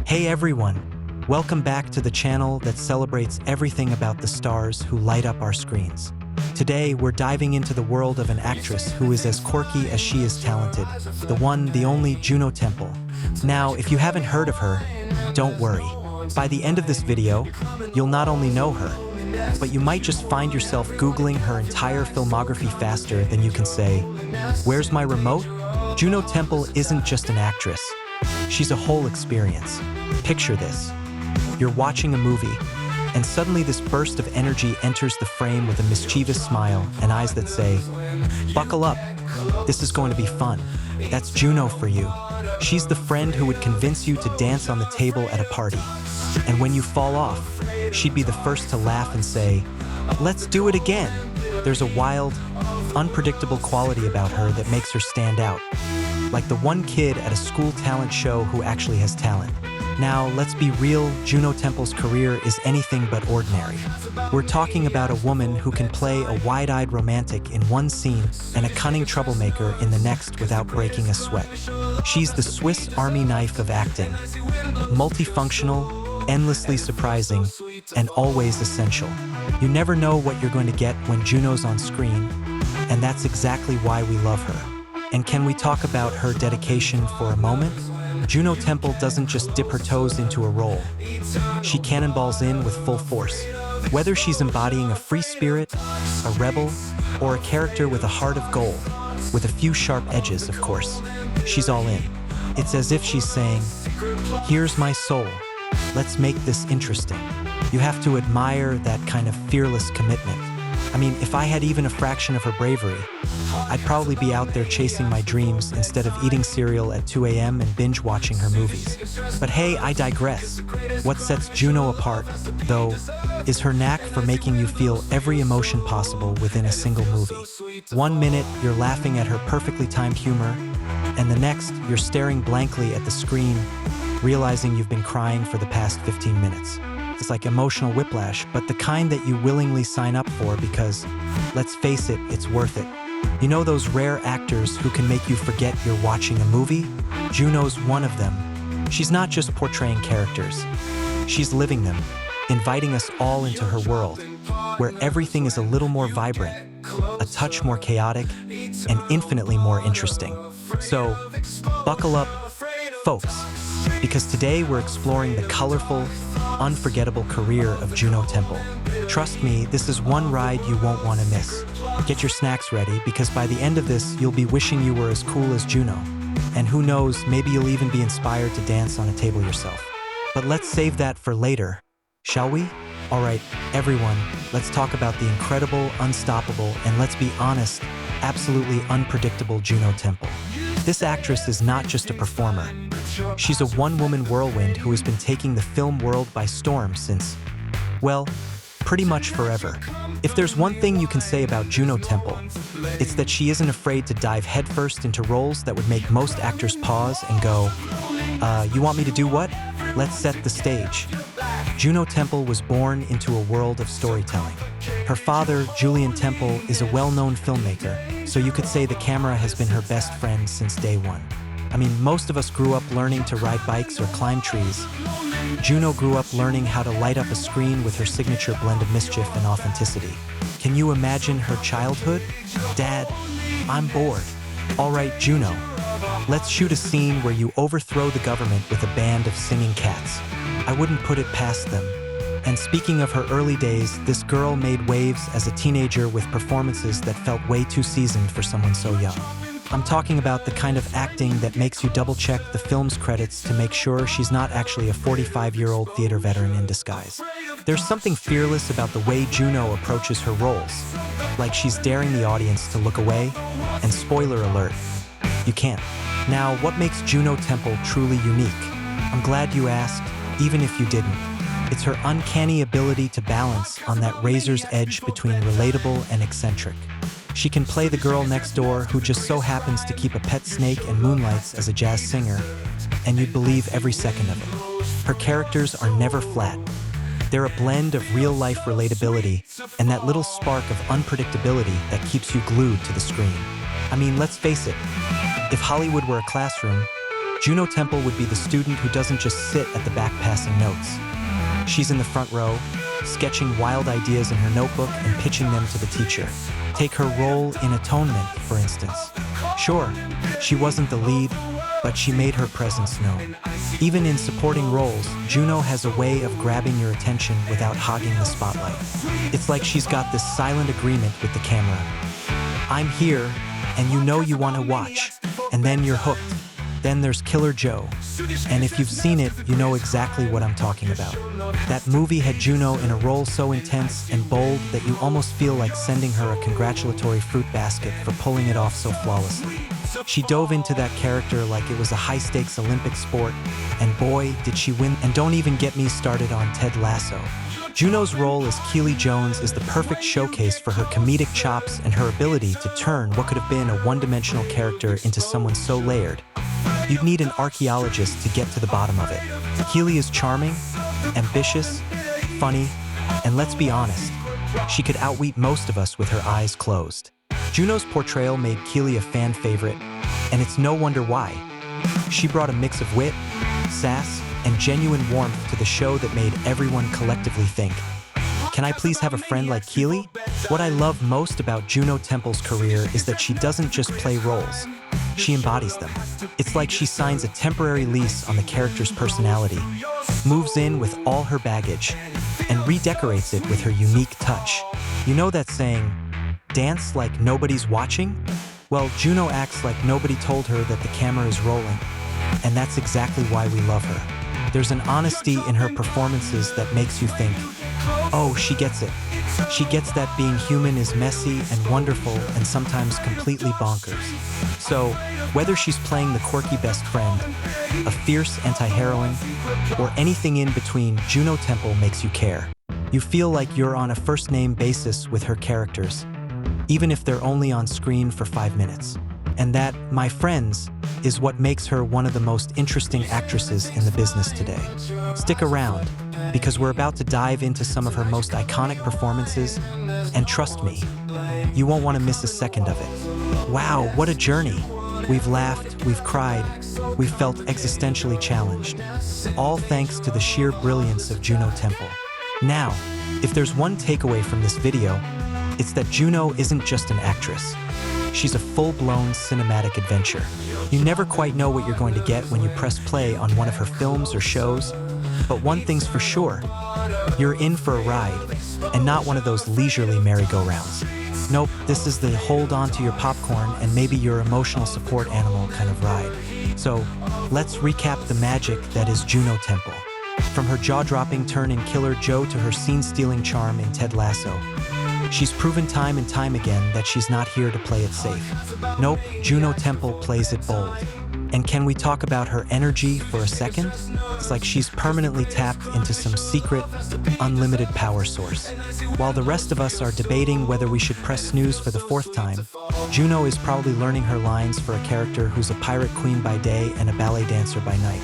Hey everyone! Welcome back to the channel that celebrates everything about the stars who light up our screens. Today, we're diving into the world of an actress who is as quirky as she is talented, the one, the only Juno Temple. Now, if you haven't heard of her, don't worry. By the end of this video, you'll not only know her, but you might just find yourself Googling her entire filmography faster than you can say, "Where's my remote?" Juno Temple isn't just an actress. She's a whole experience. Picture this. You're watching a movie, and suddenly this burst of energy enters the frame with a mischievous smile and eyes that say, "Buckle up, this is going to be fun." That's Juno for you. She's the friend who would convince you to dance on the table at a party. And when you fall off, she'd be the first to laugh and say, "Let's do it again." There's a wild, unpredictable quality about her that makes her stand out. Like the one kid at a school talent show who actually has talent. Now, let's be real, Juno Temple's career is anything but ordinary. We're talking about a woman who can play a wide-eyed romantic in one scene and a cunning troublemaker in the next without breaking a sweat. She's the Swiss Army knife of acting. Multifunctional, endlessly surprising, and always essential. You never know what you're going to get when Juno's on screen, and that's exactly why we love her. And can we talk about her dedication for a moment? Juno Temple doesn't just dip her toes into a role. She cannonballs in with full force. Whether she's embodying a free spirit, a rebel, or a character with a heart of gold, with a few sharp edges, of course, she's all in. It's as if she's saying, "Here's my soul. Let's make this interesting." You have to admire that kind of fearless commitment. I mean, if I had even a fraction of her bravery, I'd probably be out there chasing my dreams instead of eating cereal at 2 a.m. and binge-watching her movies. But hey, I digress. What sets Juno apart, though, is her knack for making you feel every emotion possible within a single movie. One minute, you're laughing at her perfectly timed humor, and the next, you're staring blankly at the screen, realizing you've been crying for the past 15 minutes. It's like emotional whiplash, but the kind that you willingly sign up for because, let's face it, it's worth it. You know those rare actors who can make you forget you're watching a movie? Juno's one of them. She's not just portraying characters. She's living them, inviting us all into her world, where everything is a little more vibrant, a touch more chaotic, and infinitely more interesting. So, buckle up, folks, because today we're exploring the colorful, unforgettable career of Juno Temple. Trust me, this is one ride you won't want to miss. Get your snacks ready, because by the end of this, you'll be wishing you were as cool as Juno. And who knows, maybe you'll even be inspired to dance on a table yourself. But let's save that for later, shall we? All right, everyone, let's talk about the incredible, unstoppable, and let's be honest, absolutely unpredictable Juno Temple. This actress is not just a performer. She's a one-woman whirlwind who has been taking the film world by storm since, well, pretty much forever. If there's one thing you can say about Juno Temple, it's that she isn't afraid to dive headfirst into roles that would make most actors pause and go, you want me to do what? Let's set the stage." Juno Temple was born into a world of storytelling. Her father, Julian Temple, is a well-known filmmaker, so you could say the camera has been her best friend since day one. I mean, most of us grew up learning to ride bikes or climb trees. Juno grew up learning how to light up a screen with her signature blend of mischief and authenticity. Can you imagine her childhood? "Dad, I'm bored." "All right, Juno, let's shoot a scene where you overthrow the government with a band of singing cats." I wouldn't put it past them. And speaking of her early days, this girl made waves as a teenager with performances that felt way too seasoned for someone so young. I'm talking about the kind of acting that makes you double-check the film's credits to make sure she's not actually a 45-year-old theater veteran in disguise. There's something fearless about the way Juno approaches her roles, like she's daring the audience to look away, and spoiler alert, you can't. Now, what makes Juno Temple truly unique? I'm glad you asked, even if you didn't. It's her uncanny ability to balance on that razor's edge between relatable and eccentric. She can play the girl next door who just so happens to keep a pet snake and moonlights as a jazz singer, and you'd believe every second of it. Her characters are never flat. They're a blend of real-life relatability and that little spark of unpredictability that keeps you glued to the screen. I mean, let's face it, if Hollywood were a classroom, Juno Temple would be the student who doesn't just sit at the back passing notes. She's in the front row, sketching wild ideas in her notebook and pitching them to the teacher. Take her role in Atonement, for instance. Sure, she wasn't the lead, but she made her presence known. Even in supporting roles, Juno has a way of grabbing your attention without hogging the spotlight. It's like she's got this silent agreement with the camera. I'm here, and you know you want to watch, and then you're hooked. Then there's Killer Joe, and if you've seen it, you know exactly what I'm talking about. That movie had Juno in a role so intense and bold that you almost feel like sending her a congratulatory fruit basket for pulling it off so flawlessly. She dove into that character like it was a high-stakes Olympic sport, and boy, did she win. And don't even get me started on Ted Lasso. Juno's role as Keely Jones is the perfect showcase for her comedic chops and her ability to turn what could have been a one-dimensional character into someone so layered. You'd need an archaeologist to get to the bottom of it. Keely is charming, ambitious, funny, and let's be honest, she could outwit most of us with her eyes closed. Juno's portrayal made Keely a fan favorite, and it's no wonder why. She brought a mix of wit, sass, and genuine warmth to the show that made everyone collectively think, can I please have a friend like Keely? What I love most about Juno Temple's career is that she doesn't just play roles. She embodies them. It's like she signs a temporary lease on the character's personality, moves in with all her baggage, and redecorates it with her unique touch. You know that saying, dance like nobody's watching? Well, Juno acts like nobody told her that the camera is rolling, and that's exactly why we love her. There's an honesty in her performances that makes you think, oh, she gets it. She gets that being human is messy and wonderful and sometimes completely bonkers. So, whether she's playing the quirky best friend, a fierce anti-heroine, or anything in between, Juno Temple makes you care. You feel like you're on a first-name basis with her characters, even if they're only on screen for 5 minutes. And that, my friends, is what makes her one of the most interesting actresses in the business today. Stick around, because we're about to dive into some of her most iconic performances, and trust me, you won't want to miss a second of it. Wow, what a journey! We've laughed, we've cried, we've felt existentially challenged, all thanks to the sheer brilliance of Juno Temple. Now, if there's one takeaway from this video, it's that Juno isn't just an actress. She's a full-blown cinematic adventure. You never quite know what you're going to get when you press play on one of her films or shows, but one thing's for sure, you're in for a ride, and not one of those leisurely merry-go-rounds. Nope, this is the hold on to your popcorn and maybe your emotional support animal kind of ride. So, let's recap the magic that is Juno Temple. From her jaw-dropping turn in Killer Joe to her scene-stealing charm in Ted Lasso, she's proven time and time again that she's not here to play it safe. Nope, Juno Temple plays it bold. And can we talk about her energy for a second? It's like she's permanently tapped into some secret, unlimited power source. While the rest of us are debating whether we should press snooze for the 4th time, Juno is probably learning her lines for a character who's a pirate queen by day and a ballet dancer by night.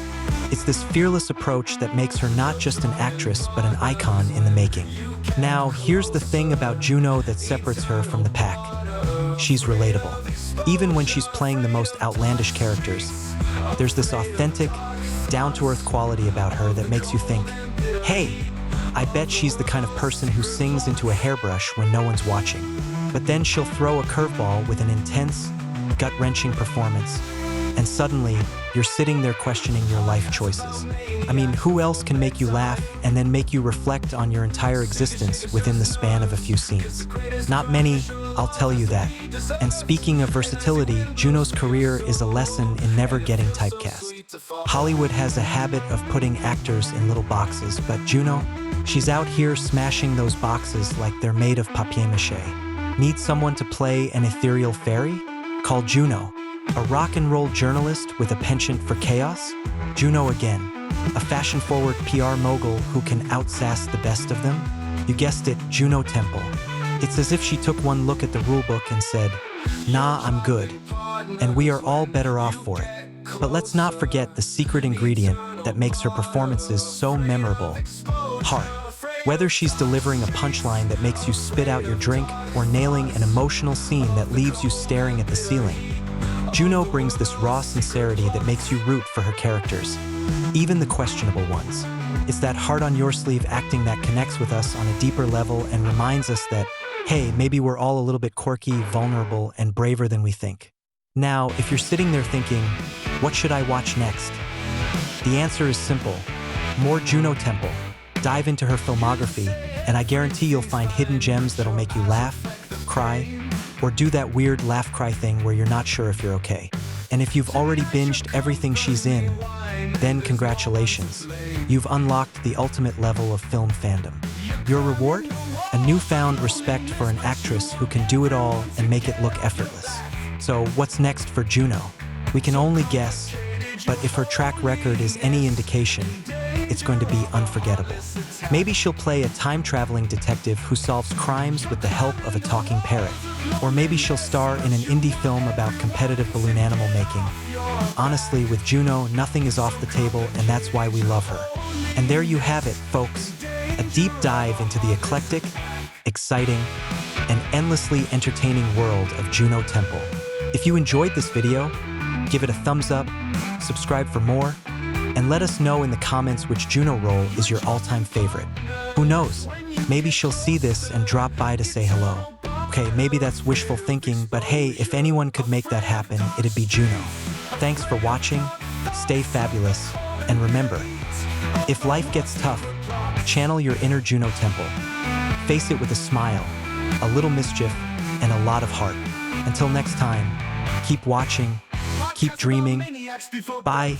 It's this fearless approach that makes her not just an actress, but an icon in the making. Now, here's the thing about Juno that separates her from the pack. She's relatable. Even when she's playing the most outlandish characters, there's this authentic, down-to-earth quality about her that makes you think, hey, I bet she's the kind of person who sings into a hairbrush when no one's watching. But then she'll throw a curveball with an intense, gut-wrenching performance, and suddenly, you're sitting there questioning your life choices. I mean, who else can make you laugh and then make you reflect on your entire existence within the span of a few scenes? Not many, I'll tell you that. And speaking of versatility, Juno's career is a lesson in never getting typecast. Hollywood has a habit of putting actors in little boxes, but Juno, she's out here smashing those boxes like they're made of papier-mâché. Need someone to play an ethereal fairy? Call Juno. A rock and roll journalist with a penchant for chaos? Juno again. A fashion-forward PR mogul who can outsass the best of them? You guessed it, Juno Temple. It's as if she took one look at the rulebook and said, nah, I'm good. And we are all better off for it. But let's not forget the secret ingredient that makes her performances so memorable: heart. Whether she's delivering a punchline that makes you spit out your drink or nailing an emotional scene that leaves you staring at the ceiling, Juno brings this raw sincerity that makes you root for her characters, even the questionable ones. It's that heart-on-your-sleeve acting that connects with us on a deeper level and reminds us that, hey, maybe we're all a little bit quirky, vulnerable, and braver than we think. Now, if you're sitting there thinking, what should I watch next? The answer is simple. More Juno Temple. Dive into her filmography, and I guarantee you'll find hidden gems that'll make you laugh, cry, or do that weird laugh-cry thing where you're not sure if you're okay. And if you've already binged everything she's in, then congratulations. You've unlocked the ultimate level of film fandom. Your reward? A newfound respect for an actress who can do it all and make it look effortless. So what's next for Juno? We can only guess, but if her track record is any indication, it's going to be unforgettable. Maybe she'll play a time-traveling detective who solves crimes with the help of a talking parrot. Or maybe she'll star in an indie film about competitive balloon animal making. Honestly, with Juno, nothing is off the table, and that's why we love her. And there you have it, folks. A deep dive into the eclectic, exciting, and endlessly entertaining world of Juno Temple. If you enjoyed this video, give it a thumbs up, subscribe for more, and let us know in the comments which Juno role is your all-time favorite. Who knows? Maybe she'll see this and drop by to say hello. Okay, maybe that's wishful thinking, but hey, if anyone could make that happen, it'd be Juno. Thanks for watching, stay fabulous, and remember, if life gets tough, channel your inner Juno Temple. Face it with a smile, a little mischief, and a lot of heart. Until next time, keep watching, keep dreaming. Bye.